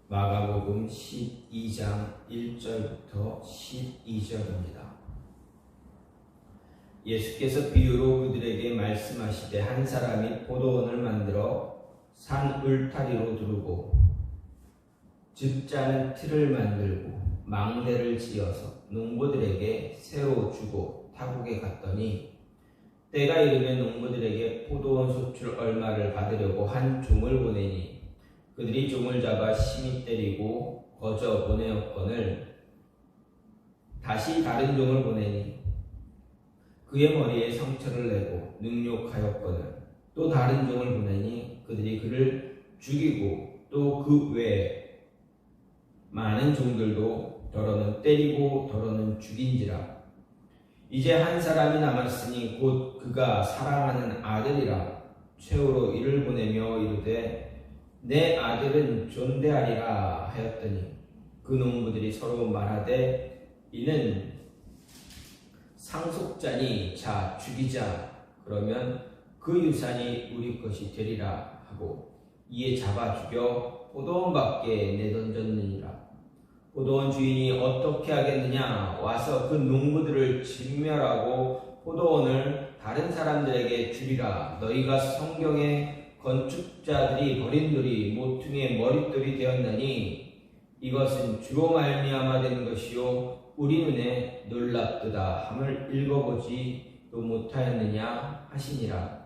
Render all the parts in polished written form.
마가복음 12장 1절부터 12절입니다. 예수께서 비유로 그들에게 말씀하시되 한 사람이 포도원을 만들어 산 울타리로 두르고 즙자는 틀을 만들고 망대를 지어서 농부들에게 새로 주고 타국에 갔더니 때가 이르면 농부들에게 포도원 소출 얼마를 받으려고 한 종을 보내니 그들이 종을 잡아 심히 때리고 거저 보내었거늘 다시 다른 종을 보내니 그의 머리에 상처를 내고 능욕하였거늘 또 다른 종을 보내니 그들이 그를 죽이고 또 그 외에 많은 종들도 더러는 때리고 더러는 죽인지라. 이제 한 사람이 남았으니 곧 그가 사랑하는 아들이라. 최후로 이를 보내며 이르되 내 아들은 존대하리라 하였더니 그 농부들이 서로 말하되 이는 상속자니 자 죽이자. 그러면 그 유산이 우리 것이 되리라 하고 이에 잡아 죽여 포도원 밖에 내던졌느니라. 포도원 주인이 어떻게 하겠느냐? 와서 그 농부들을 진멸하고 포도원을 다른 사람들에게 주리라. 너희가 성경에 건축자들이 버린 돌이 모퉁이의 머릿돌이 되었나니 이것은 주로 말미암아 된 것이요 우리 눈에 놀랍도다 함을 읽어보지 또 못하였느냐 하시니라.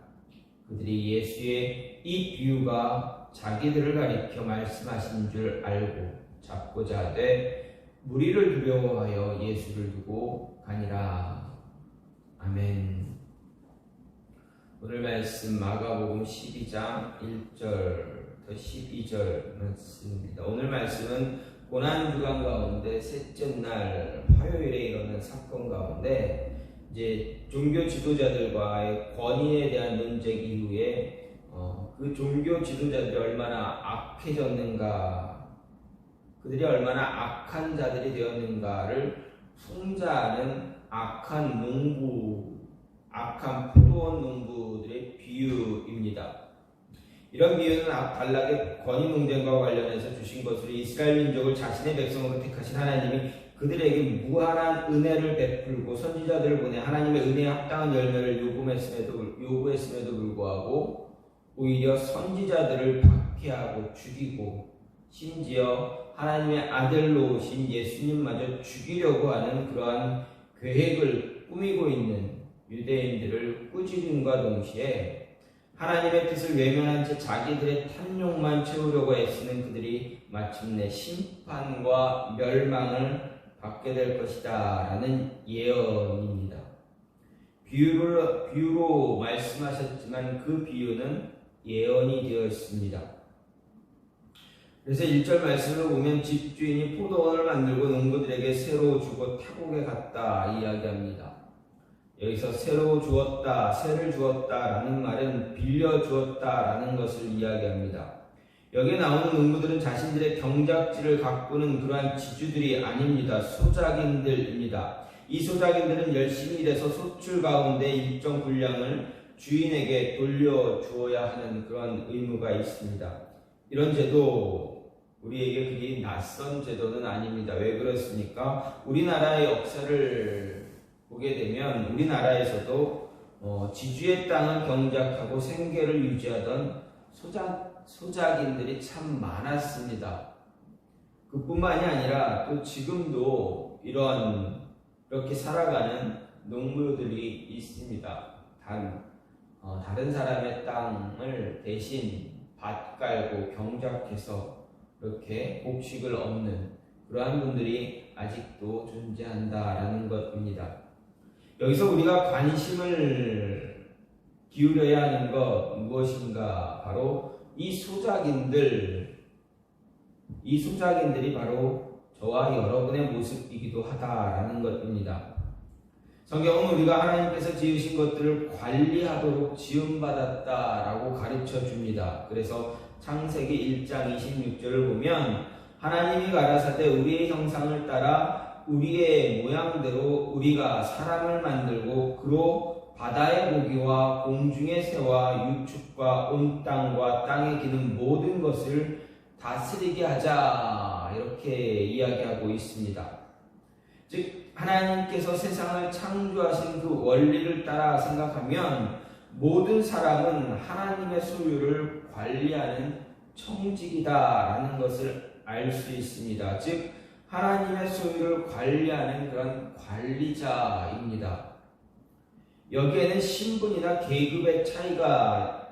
그들이 예수의 이 비유가 자기들을 가리켜 말씀하신 줄 알고 잡고자 하되 무리를 두려워하여 예수를 두고 가니라. 아멘. 오늘 말씀 마가복음 12장 1절부터 12절 말씀입니다. 오늘 말씀은 고난주간 가운데 셋째 날 화요일에 일어난 사건 가운데 이제 종교 지도자들과의 권위에 대한 논쟁 이후에 그 종교 지도자들이 얼마나 악해졌는가, 그들이 얼마나 악한 자들이 되었는가를 풍자하는 악한 포도원 농부들의 비유입니다. 이런 비유는 발락의 권위 논쟁과 관련해서 주신 것으로 이스라엘 민족을 자신의 백성으로 택하신 하나님이 그들에게 무한한 은혜를 베풀고 선지자들을 보내 하나님의 은혜에 합당한 열매를 요구했음에도 불구하고 오히려 선지자들을 박해하고 죽이고 심지어 하나님의 아들로 오신 예수님마저 죽이려고 하는 그러한 계획을 꾸미고 있는 유대인들을 꾸짖음과 동시에 하나님의 뜻을 외면한 채 자기들의 탐욕만 채우려고 애쓰는 그들이 마침내 심판과 멸망을 받게 될 것이다 라는 예언입니다. 비유로 말씀하셨지만 그 비유는 예언이 되어 있습니다. 그래서 1절 말씀을 보면 집주인이 포도원을 만들고 농부들에게 새로 주고 타국에 갔다 이야기합니다. 여기서 새로 주었다, 새를 주었다라는 말은 빌려 주었다라는 것을 이야기합니다. 여기에 나오는 농부들은 자신들의 경작지를 가꾸는 그러한 지주들이 아닙니다. 소작인들입니다. 이 소작인들은 열심히 일해서 소출 가운데 일정 분량을 주인에게 돌려주어야 하는 그런 의무가 있습니다. 이런 제도 우리에게 그리 낯선 제도는 아닙니다. 왜 그렇습니까? 우리나라의 역사를 보게 되면 우리나라에서도 지주의 땅을 경작하고 생계를 유지하던 소작인들이 참 많았습니다. 그뿐만이 아니라 또 지금도 이렇게 살아가는 농부들이 있습니다. 다른 사람의 땅을 대신 밭 깔고 경작해서 이렇게 곡식을 얻는 그러한 분들이 아직도 존재한다라는 것입니다. 여기서 우리가 관심을 기울여야 하는 것 무엇인가? 바로 이 소작인들이 바로 저와 여러분의 모습이기도 하다라는 것입니다. 성경은 우리가 하나님께서 지으신 것들을 관리하도록 지음받았다라고 가르쳐 줍니다. 그래서 창세기 1장 26절을 보면 하나님이 가라사대 우리의 형상을 따라 우리의 모양대로 우리가 사람을 만들고 그로 바다의 고기와 공중의 새와 유축과 온 땅과 땅에 기는 모든 것을 다스리게 하자 이렇게 이야기하고 있습니다. 즉 하나님께서 세상을 창조하신 그 원리를 따라 생각하면 모든 사람은 하나님의 소유를 관리하는 청직이다라는 것을 알 수 있습니다. 즉 하나님의 소유를 관리하는 그런 관리자입니다. 여기에는 신분이나 계급의 차이가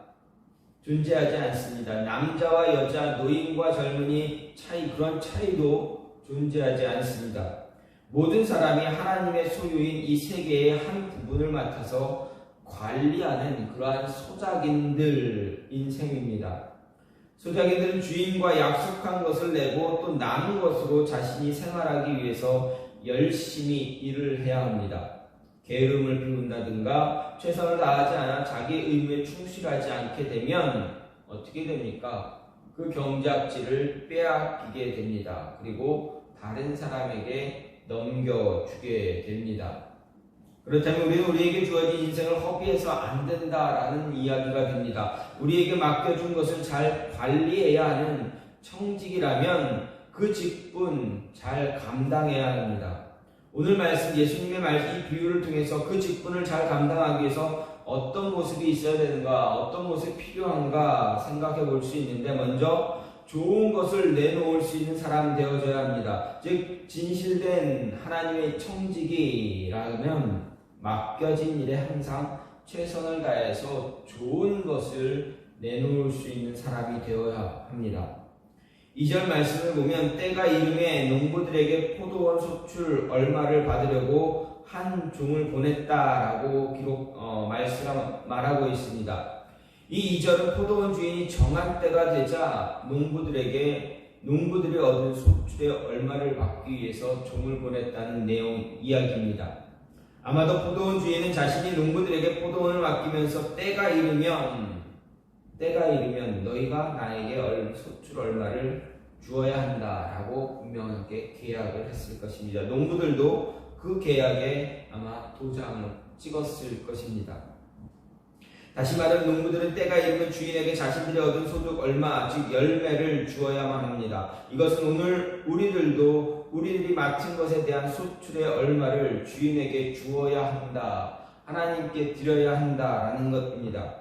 존재하지 않습니다. 남자와 여자, 노인과 젊은이 차이, 그런 차이도 존재하지 않습니다. 모든 사람이 하나님의 소유인 이 세계의 한 부분을 맡아서 관리하는 그러한 소작인들인 셈입니다. 소작인들은 주인과 약속한 것을 내고 또 남은 것으로 자신이 생활하기 위해서 열심히 일을 해야 합니다. 게으름을 피운다든가 최선을 다하지 않아 자기 의무에 충실하지 않게 되면 어떻게 됩니까? 그 경작지를 빼앗기게 됩니다. 그리고 다른 사람에게 넘겨주게 됩니다. 그렇다면 우리는 우리에게 주어진 인생을 허비해서 안 된다라는 이야기가 됩니다. 우리에게 맡겨준 것을 잘 관리해야 하는 청직이라면 그 직분 잘 감당해야 합니다. 오늘 말씀 예수님의 이 비유를 통해서 그 직분을 잘 감당하기 위해서 어떤 모습이 있어야 되는가, 어떤 모습이 필요한가 생각해 볼 수 있는데, 먼저 좋은 것을 내놓을 수 있는 사람 되어져야 합니다. 즉 진실된 하나님의 청직이라면 맡겨진 일에 항상 최선을 다해서 좋은 것을 내놓을 수 있는 사람이 되어야 합니다. 2절 말씀을 보면 때가 이름에 농부들에게 포도원 소출 얼마를 받으려고 한 종을 보냈다라고 말하고 있습니다. 이 2절은 포도원 주인이 정한 때가 되자 농부들이 얻은 소출의 얼마를 받기 위해서 종을 보냈다는 내용 이야기입니다. 아마도 포도원 주인은 자신이 농부들에게 포도원을 맡기면서 때가 이르면 너희가 나에게 소출 얼마를 주어야 한다라고 분명하게 계약을 했을 것입니다. 농부들도 그 계약에 아마 도장을 찍었을 것입니다. 다시 말하면 농부들은 때가 이르면 주인에게 자신들이 얻은 소득 얼마, 즉 열매를 주어야만 합니다. 이것은 오늘 우리들이 맡은 것에 대한 소출의 얼마를 주인에게 주어야 한다, 하나님께 드려야 한다라는 것입니다.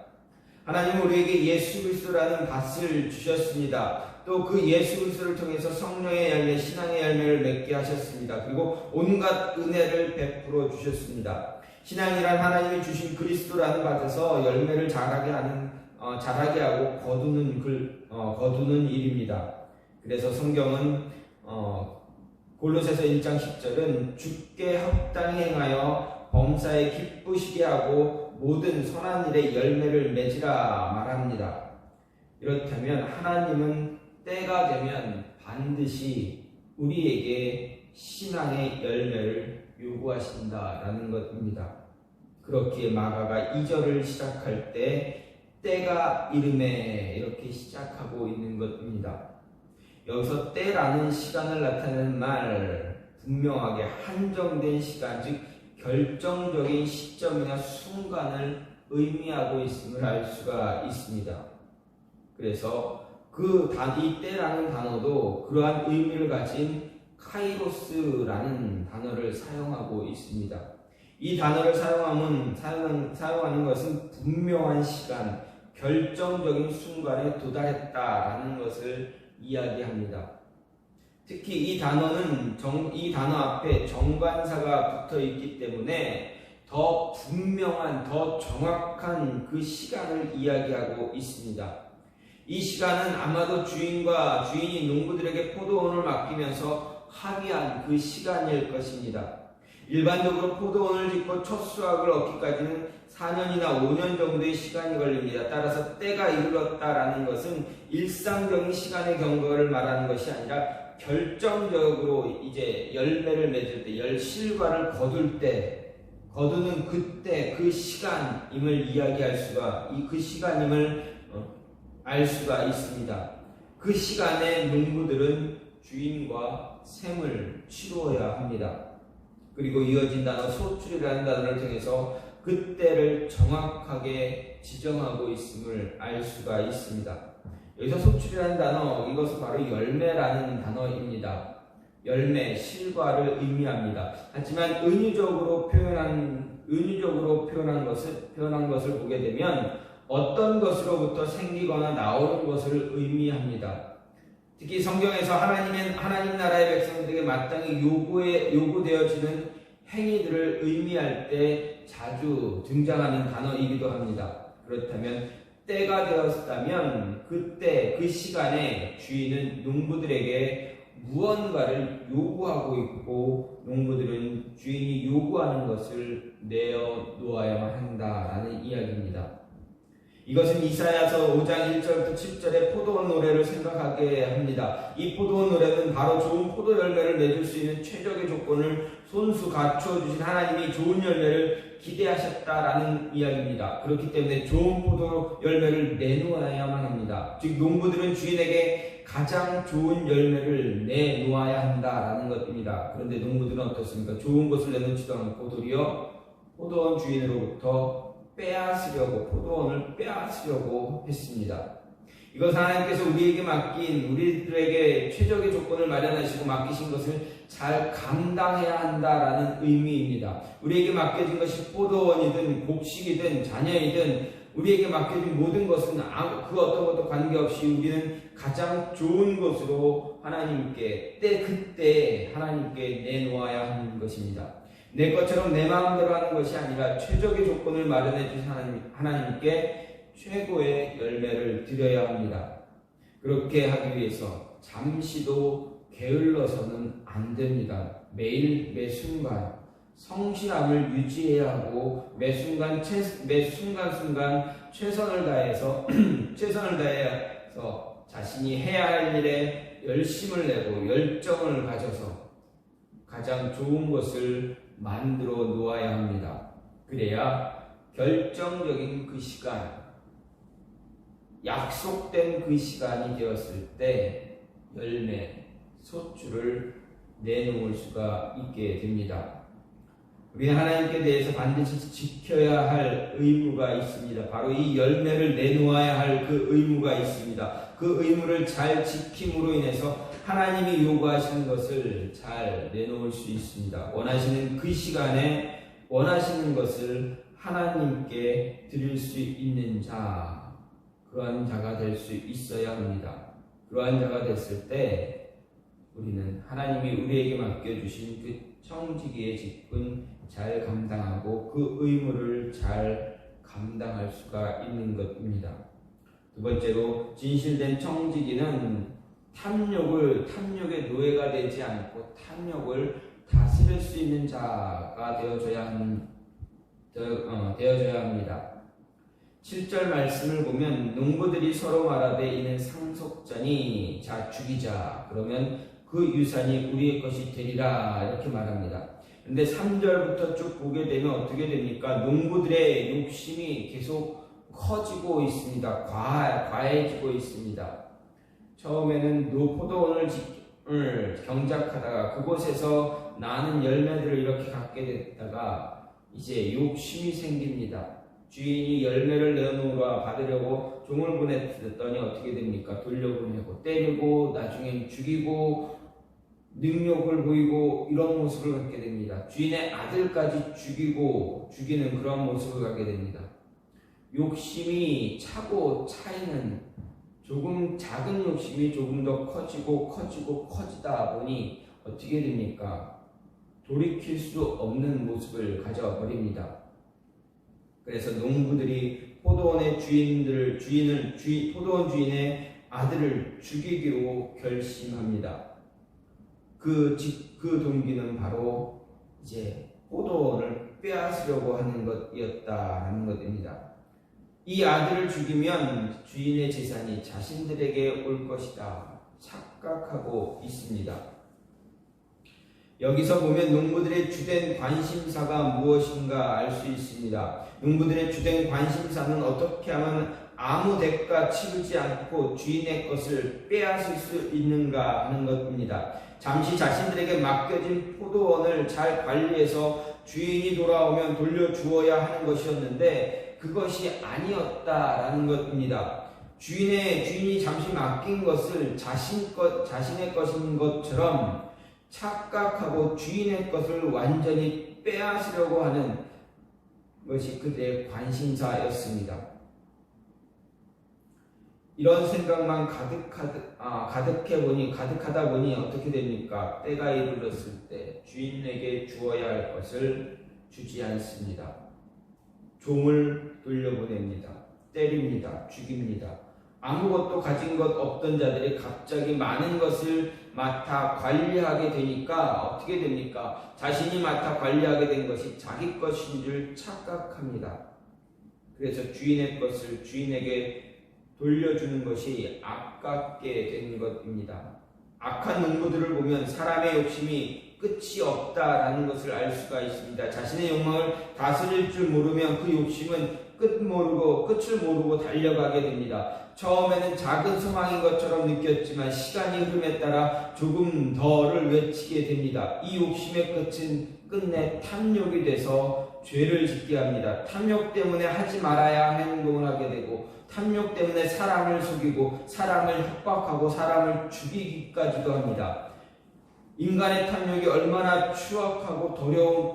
하나님은 우리에게 예수 그리스도라는 밭을 주셨습니다. 또 그 예수 그리스도를 통해서 성령의 열매, 신앙의 열매를 맺게 하셨습니다. 그리고 온갖 은혜를 베풀어 주셨습니다. 신앙이란 하나님이 주신 그리스도라는 밭에서 열매를 자라게 하고 거두는 일입니다. 그래서 성경은 골로새서 1장 10절은 주께 합당히 행하여 범사에 기쁘시게 하고 모든 선한 일에 열매를 맺으라 말합니다. 이렇다면 하나님은 때가 되면 반드시 우리에게 신앙의 열매를 요구하신다라는 것입니다. 그렇기에 마가가 2절을 시작할 때 때가 이름에 이렇게 시작하고 있는 것입니다. 여기서 때라는 시간을 나타내는 말, 분명하게 한정된 시간, 즉 결정적인 시점이나 순간을 의미하고 있음을 알 수가 있습니다. 그래서 이 때라는 단어도 그러한 의미를 가진 카이로스라는 단어를 사용하고 있습니다. 이 단어를 사용하는 것은 분명한 시간, 결정적인 순간에 도달했다라는 것을 이야기합니다. 특히 이 단어 앞에 정관사가 붙어 있기 때문에 더 분명한, 더 정확한 그 시간을 이야기하고 있습니다. 이 시간은 아마도 주인이 농부들에게 포도원을 맡기면서 합의한 그 시간일 것입니다. 일반적으로 포도원을 짓고 첫 수확을 얻기까지는 4년이나 5년 정도의 시간이 걸립니다. 따라서 때가 이르렀다라는 것은 일상적인 시간의 경과를 말하는 것이 아니라 결정적으로 이제 열매를 맺을 때, 실과를 거두는 그때, 그 시간임을 그 시간임을 알 수가 있습니다. 그 시간에 농부들은 주인과 셈을 치루어야 합니다. 그리고 이어진 단어 소출이라는 단어를 통해서 그때를 정확하게 지정하고 있음을 알 수가 있습니다. 여기서 소출이라는 단어, 이것은 바로 열매라는 단어입니다. 열매, 실과를 의미합니다. 하지만 은유적으로 표현한 것을 보게 되면 어떤 것으로부터 생기거나 나오는 것을 의미합니다. 특히 성경에서 하나님 나라의 백성들에게 마땅히 요구되어지는 행위들을 의미할 때 자주 등장하는 단어이기도 합니다. 그렇다면 때가 되었다면 그때 그 시간에 주인은 농부들에게 무언가를 요구하고 있고 농부들은 주인이 요구하는 것을 내어 놓아야만 한다라는 이야기입니다. 이것은 이사야서 5장 1절부터 7절의 포도원 노래를 생각하게 합니다. 이 포도원 노래는 바로 좋은 포도 열매를 맺을 수 있는 최적의 조건을 손수 갖추어 주신 하나님이 좋은 열매를 기대하셨다라는 이야기입니다. 그렇기 때문에 좋은 포도 열매를 내놓아야만 합니다. 즉 농부들은 주인에게 가장 좋은 열매를 내놓아야 한다라는 것입니다. 그런데 농부들은 어떻습니까? 좋은 것을 내놓지도 않고 도리어 포도원 주인으로부터 포도원을 빼앗으려고 했습니다. 이것은 하나님께서 우리들에게 최적의 조건을 마련하시고 맡기신 것을 잘 감당해야 한다라는 의미입니다. 우리에게 맡겨진 것이 포도원이든 곡식이든 자녀이든 우리에게 맡겨진 모든 것은 그 어떤 것도 관계없이 우리는 가장 좋은 것으로 그때 하나님께 내놓아야 하는 것입니다. 내 것처럼 내 마음대로 하는 것이 아니라 최적의 조건을 마련해 주신 하나님께 최고의 열매를 드려야 합니다. 그렇게 하기 위해서 잠시도 게을러서는 안 됩니다. 매일 매순간 성실함을 유지해야 하고 매 순간순간 최선을 다해서 자신이 해야 할 일에 열심을 내고 열정을 가져서 가장 좋은 것을 만들어 놓아야 합니다. 그래야 결정적인 그 시간, 약속된 그 시간이 되었을 때 열매, 소출을 내놓을 수가 있게 됩니다. 우리는 하나님께 대해서 반드시 지켜야 할 의무가 있습니다. 바로 이 열매를 내놓아야 할 그 의무가 있습니다. 그 의무를 잘 지킴으로 인해서 하나님이 요구하시는 것을 잘 내놓을 수 있습니다. 원하시는 그 시간에 원하시는 것을 하나님께 드릴 수 있는 자, 그러한 자가 될 수 있어야 합니다. 그러한 자가 됐을 때 우리는 하나님이 우리에게 맡겨주신 그 청지기의 직분 잘 감당하고 그 의무를 잘 감당할 수가 있는 것입니다. 두 번째로 진실된 청지기는 탐욕의 노예가 되지 않고 탐욕을 다스릴 수 있는 자가 되어져야 합니다. 7절 말씀을 보면 농부들이 서로 말하되 이는 상속자니 자 죽이자 그러면 그 유산이 우리의 것이 되리라 이렇게 말합니다. 그런데 3절부터 쭉 보게 되면 어떻게 됩니까? 농부들의 욕심이 계속 커지고 있습니다. 과해지고 있습니다. 처음에는 포도원을 경작하다가 그곳에서 나는 열매들을 이렇게 갖게 됐다가 이제 욕심이 생깁니다. 주인이 열매를 내놓으라 받으려고 종을 보냈더니 어떻게 됩니까? 돌려보내고 때리고 나중엔 죽이고 능욕을 보이고 이런 모습을 갖게 됩니다. 주인의 아들까지 죽이는 그런 모습을 갖게 됩니다. 욕심이 차고 차이는 작은 욕심이 조금 더 커지다 보니 어떻게 됩니까? 돌이킬 수 없는 모습을 가져버립니다. 그래서 농부들이 포도원 주인의 아들을 죽이기로 결심합니다. 그 동기는 바로 이제 포도원을 빼앗으려고 하는 것이었다라는 것입니다. 이 아들을 죽이면 주인의 재산이 자신들에게 올 것이다 착각하고 있습니다. 여기서 보면 농부들의 주된 관심사가 무엇인가 알 수 있습니다. 농부들의 주된 관심사는 어떻게 하면 아무 대가 치르지 않고 주인의 것을 빼앗을 수 있는가 하는 것입니다. 잠시 자신들에게 맡겨진 포도원을 잘 관리해서 주인이 돌아오면 돌려주어야 하는 것이었는데 그것이 아니었다라는 것입니다. 주인이 잠시 맡긴 것을 자신의 것인 것처럼 착각하고 주인의 것을 완전히 빼앗으려고 하는 것이 그들의 관심사였습니다. 이런 생각만 가득하다 보니 어떻게 됩니까? 때가 이르렀을 때 주인에게 주어야 할 것을 주지 않습니다. 종을 돌려보냅니다. 때립니다. 죽입니다. 아무것도 가진 것 없던 자들이 갑자기 많은 것을 맡아 관리하게 되니까 어떻게 됩니까? 자신이 맡아 관리하게 된 것이 자기 것인 줄 착각합니다. 그래서 주인의 것을 주인에게 돌려주는 것이 아깝게 된 것입니다. 악한 농부들을 보면 사람의 욕심이 끝이 없다라는 것을 알 수가 있습니다. 자신의 욕망을 다스릴 줄 모르면 그 욕심은 끝을 모르고 달려가게 됩니다. 처음에는 작은 소망인 것처럼 느꼈지만 시간이 흐름에 따라 조금 더를 외치게 됩니다. 이 욕심의 끝은 끝내 탐욕이 돼서 죄를 짓게 합니다. 탐욕 때문에 하지 말아야 하는 행동을 하게 되고, 탐욕 때문에 사람을 속이고 사람을 협박하고 사람을 죽이기까지도 합니다. 인간의 탐욕이 얼마나 추악하고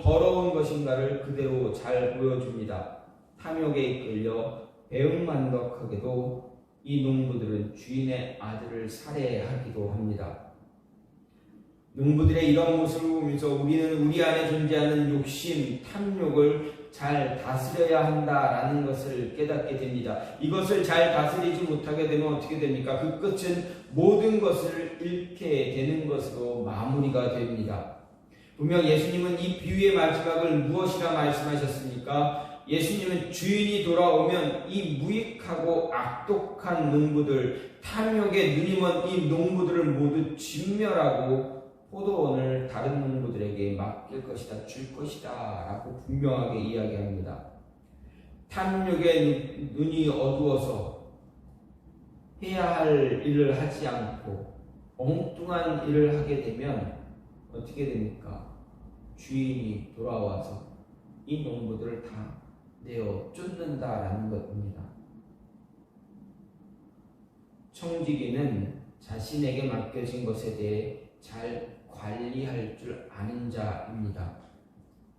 더러운 것인가를 그대로 잘 보여줍니다. 탐욕에 이끌려 배은만덕하게도 이 농부들은 주인의 아들을 살해하기도 합니다. 농부들의 이런 모습을 보면서 우리는 우리 안에 존재하는 욕심, 탐욕을 잘 다스려야 한다라는 것을 깨닫게 됩니다. 이것을 잘 다스리지 못하게 되면 어떻게 됩니까? 그 끝은 모든 것을 잃게 되는 것으로 마무리가 됩니다. 분명 예수님은 이 비유의 마지막을 무엇이라 말씀하셨습니까? 예수님은 주인이 돌아오면 이 무익하고 악독한 농부들, 탐욕에 눈이 먼 이 농부들을 모두 진멸하고 포도원을 다른 농부들에게 맡길 것이다, 줄 것이다 라고 분명하게 이야기합니다. 탐욕에 눈이 어두워서 해야 할 일을 하지 않고 엉뚱한 일을 하게 되면 어떻게 됩니까? 주인이 돌아와서 이 농부들을 다 내어 쫓는다라는 것입니다. 청지기는 자신에게 맡겨진 것에 대해 잘 관리할 줄 아는 자입니다.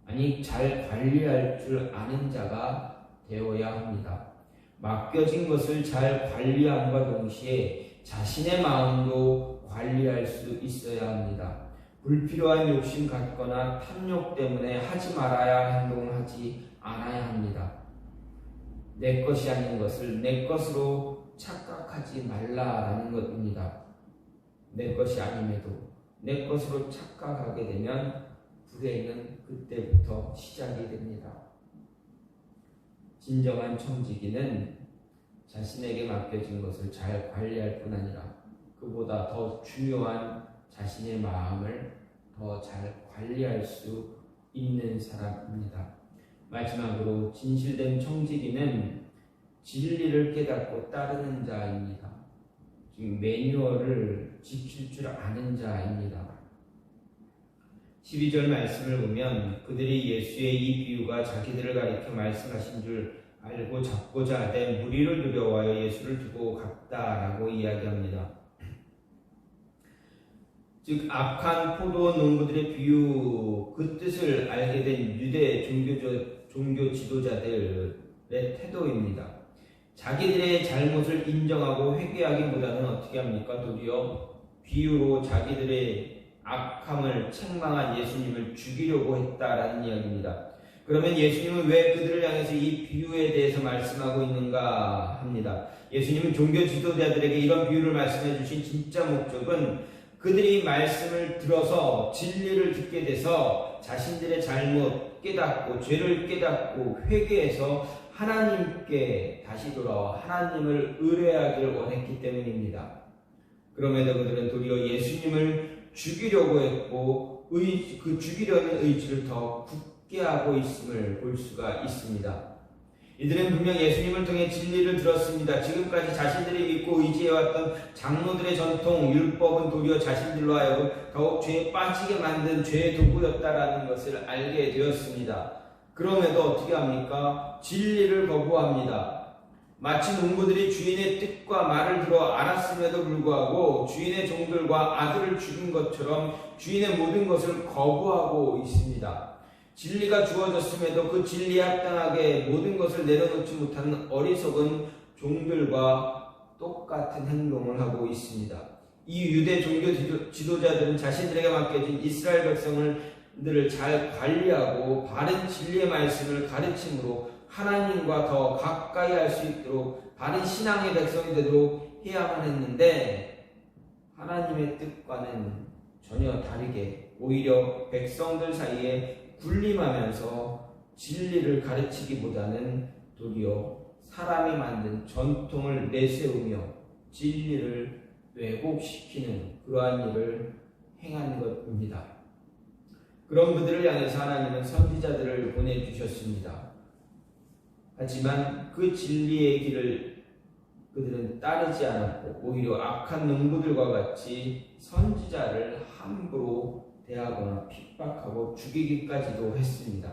아니, 잘 관리할 줄 아는 자가 되어야 합니다. 맡겨진 것을 잘 관리함과 동시에 자신의 마음도 관리할 수 있어야 합니다. 불필요한 욕심 갖거나 탐욕 때문에 하지 말아야 행동을 하지 않아야 합니다. 내 것이 아닌 것을 내 것으로 착각하지 말라라는 것입니다. 내 것이 아님에도 내 것으로 착각하게 되면 불행은 그때부터 시작이 됩니다. 진정한 청지기는 자신에게 맡겨진 것을 잘 관리할 뿐 아니라 그보다 더 중요한 자신의 마음을 더 잘 관리할 수 있는 사람입니다. 마지막으로 진실된 청지기는 진리를 깨닫고 따르는 자입니다. 지금 매뉴얼을 지킬 줄 아는 자입니다. 12절 말씀을 보면 그들이 예수의 이 비유가 자기들을 가리켜 말씀하신 줄 알고 잡고자 하되 무리를 두려워하여 예수를 두고 갔다라고 이야기합니다. 즉 악한 포도원 농부들의 비유, 그 뜻을 알게 된 유대 종교 지도자들의 태도입니다. 자기들의 잘못을 인정하고 회개하기보다는 어떻게 합니까? 도리어 비유로 자기들의 악함을 책망한 예수님을 죽이려고 했다라는 이야기입니다. 그러면 예수님은 왜 그들을 향해서 이 비유에 대해서 말씀하고 있는가 합니다. 예수님은 종교 지도자들에게 이런 비유를 말씀해 주신 진짜 목적은 그들이 말씀을 들어서 진리를 듣게 돼서 자신들의 잘못 깨닫고 죄를 깨닫고 회개해서 하나님께 다시 돌아와 하나님을 의뢰하기를 원했기 때문입니다. 그럼에도 그들은 도리어 예수님을 죽이려고 했고 그 죽이려는 의지를 더 굳게 하고 있음을 볼 수가 있습니다. 이들은 분명 예수님을 통해 진리를 들었습니다. 지금까지 자신들이 믿고 의지해왔던 장로들의 전통, 율법은 도리어 자신들로 하여금 더욱 죄에 빠지게 만든 죄의 도구였다라는 것을 알게 되었습니다. 그럼에도 어떻게 합니까? 진리를 거부합니다. 마치 농부들이 주인의 뜻과 말을 들어 알았음에도 불구하고 주인의 종들과 아들을 죽인 것처럼 주인의 모든 것을 거부하고 있습니다. 진리가 주어졌음에도 그 진리에 합당하게 모든 것을 내려놓지 못하는 어리석은 종들과 똑같은 행동을 하고 있습니다. 이 유대 종교 지도자들은 자신들에게 맡겨진 이스라엘 백성들을 잘 관리하고 바른 진리의 말씀을 가르침으로 하나님과 더 가까이 할 수 있도록 바른 신앙의 백성이 되도록 해야만 했는데 하나님의 뜻과는 전혀 다르게 오히려 백성들 사이에 군림하면서 진리를 가르치기보다는 도리어 사람이 만든 전통을 내세우며 진리를 왜곡시키는 그러한 일을 행한 것입니다. 그런 그들을 향해서 하나님은 선지자들을 보내주셨습니다. 하지만 그 진리의 길을 그들은 따르지 않았고 오히려 악한 농부들과 같이 선지자를 함부로 대하거나 핍박하고 죽이기까지도 했습니다.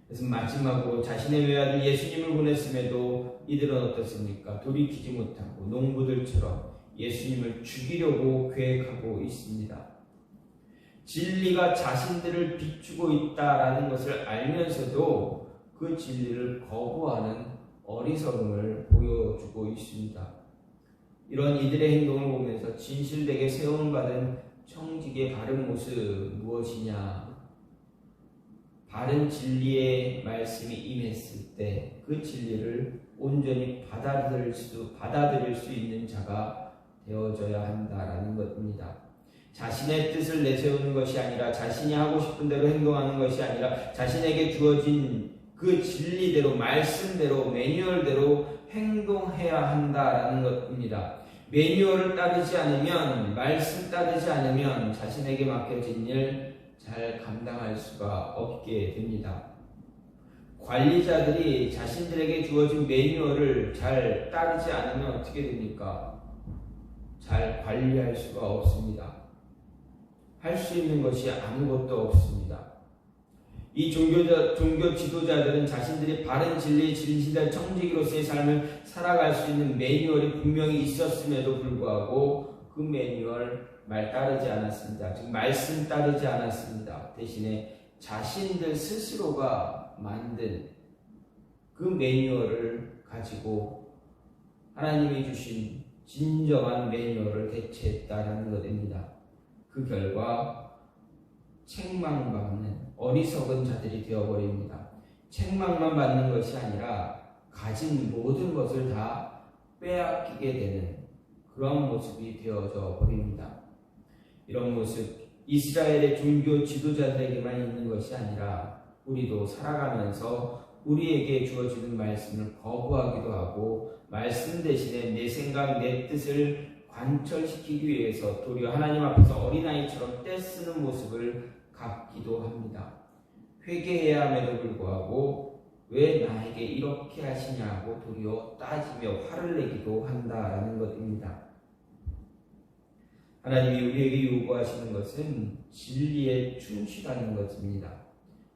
그래서 마지막으로 자신의 외아들 예수님을 보냈음에도 이들은 어떻습니까? 돌이키지 못하고 농부들처럼 예수님을 죽이려고 계획하고 있습니다. 진리가 자신들을 비추고 있다라는 것을 알면서도 그 진리를 거부하는 어리석음을 보여주고 있습니다. 이런 이들의 행동을 보면서 진실되게 세움을 받은 청직의 바른 모습 무엇이냐? 바른 진리의 말씀이 임했을 때 그 진리를 온전히 받아들일 수 있는 자가 되어져야 한다라는 것입니다. 자신의 뜻을 내세우는 것이 아니라 자신이 하고 싶은 대로 행동하는 것이 아니라 자신에게 주어진 그 진리대로 말씀대로 매뉴얼대로 행동해야 한다라는 것입니다. 매뉴얼을 따르지 않으면 말씀 따르지 않으면 자신에게 맡겨진 일 잘 감당할 수가 없게 됩니다. 관리자들이 자신들에게 주어진 매뉴얼을 잘 따르지 않으면 어떻게 됩니까? 잘 관리할 수가 없습니다. 할 수 있는 것이 아무것도 없습니다. 이 종교 지도자들은 자신들이 바른 진리, 진실된 청지기로서의 삶을 살아갈 수 있는 매뉴얼이 분명히 있었음에도 불구하고 그 매뉴얼 말 따르지 않았습니다. 즉 말씀 따르지 않았습니다. 대신에 자신들 스스로가 만든 그 매뉴얼을 가지고 하나님이 주신 진정한 매뉴얼을 대체했다는 것입니다. 그 결과 책망받는 어리석은 자들이 되어버립니다. 책망만 받는 것이 아니라 가진 모든 것을 다 빼앗기게 되는 그런 모습이 되어져 버립니다. 이런 모습 이스라엘의 종교 지도자들에게만 있는 것이 아니라 우리도 살아가면서 우리에게 주어지는 말씀을 거부하기도 하고 말씀 대신에 내 생각, 내 뜻을 관철시키기 위해서 도리어 하나님 앞에서 어린아이처럼 떼쓰는 모습을 갖기도 합니다. 회개해야 함에도 불구하고 왜 나에게 이렇게 하시냐고 도리어 따지며 화를 내기도 한다라는 것입니다. 하나님이 우리에게 요구하시는 것은 진리에 충실하는 것입니다.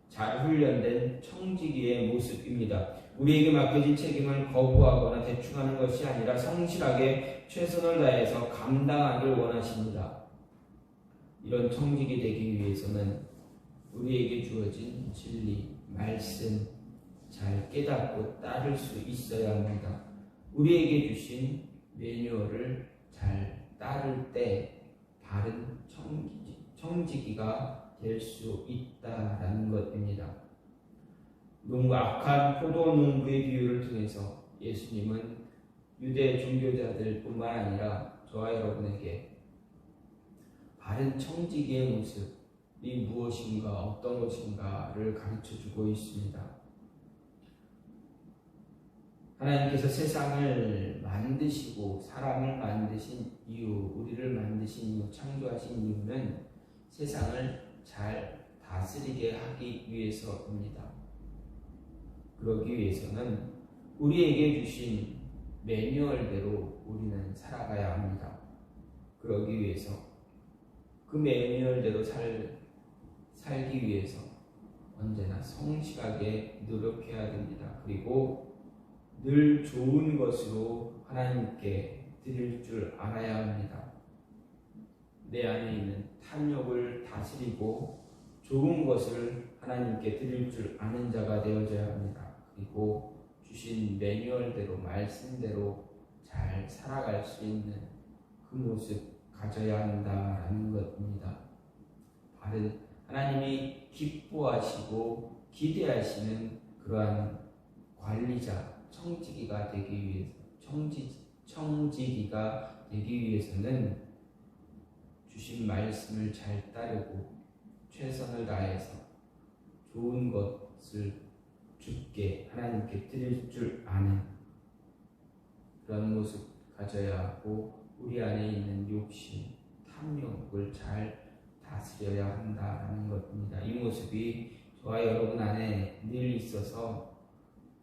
잘 훈련된 청지기의 모습입니다. 우리에게 맡겨진 책임을 거부하거나 대충하는 것이 아니라 성실하게 최선을 다해서 감당하길 원하십니다. 이런 청지기 되기 위해서는 우리에게 주어진 진리, 말씀 잘 깨닫고 따를 수 있어야 합니다. 우리에게 주신 매뉴얼을 잘 따를 때 바른 청지기가 될 수 있다라는 것입니다. 악한 포도 농부의 비유를 통해서 예수님은 유대 종교자들뿐만 아니라 저와 여러분에게 바른 청지기의 모습이 무엇인가 어떤 것인가를 가르쳐주고 있습니다. 하나님께서 세상을 만드시고 사람을 만드신 이유, 우리를 만드신 이유, 창조하신 이유는 세상을 잘 다스리게 하기 위해서입니다. 그러기 위해서는 우리에게 주신 매뉴얼대로 우리는 살아가야 합니다. 그러기 위해서 그 매뉴얼대로 살기 위해서 언제나 성실하게 노력해야 됩니다. 그리고 늘 좋은 것으로 하나님께 드릴 줄 알아야 합니다. 내 안에 있는 탐욕을 다스리고 좋은 것을 하나님께 드릴 줄 아는 자가 되어져야 합니다. 그리고 주신 매뉴얼대로 말씀대로 잘 살아갈 수 있는 그 모습 가져야 한다라는 것입니다. 바른 하나님이 기뻐하시고 기대하시는 그러한 관리자, 청지기가 되기 위해서는 주신 말씀을 잘 따르고 최선을 다해서 좋은 것을 주께 하나님께 드릴 줄 아는 그런 모습 가져야 하고, 우리 안에 있는 욕심, 탐욕을 잘 다스려야 한다는 것입니다. 이 모습이 저와 여러분 안에 늘 있어서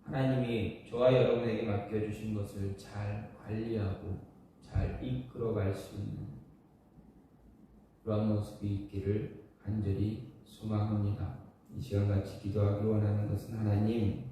하나님이 저와 여러분에게 맡겨주신 것을 잘 관리하고 잘 이끌어갈 수 있는 그런 모습이 있기를 간절히 소망합니다. 이 시간 같이 기도하기 원하는 것은, 하나님,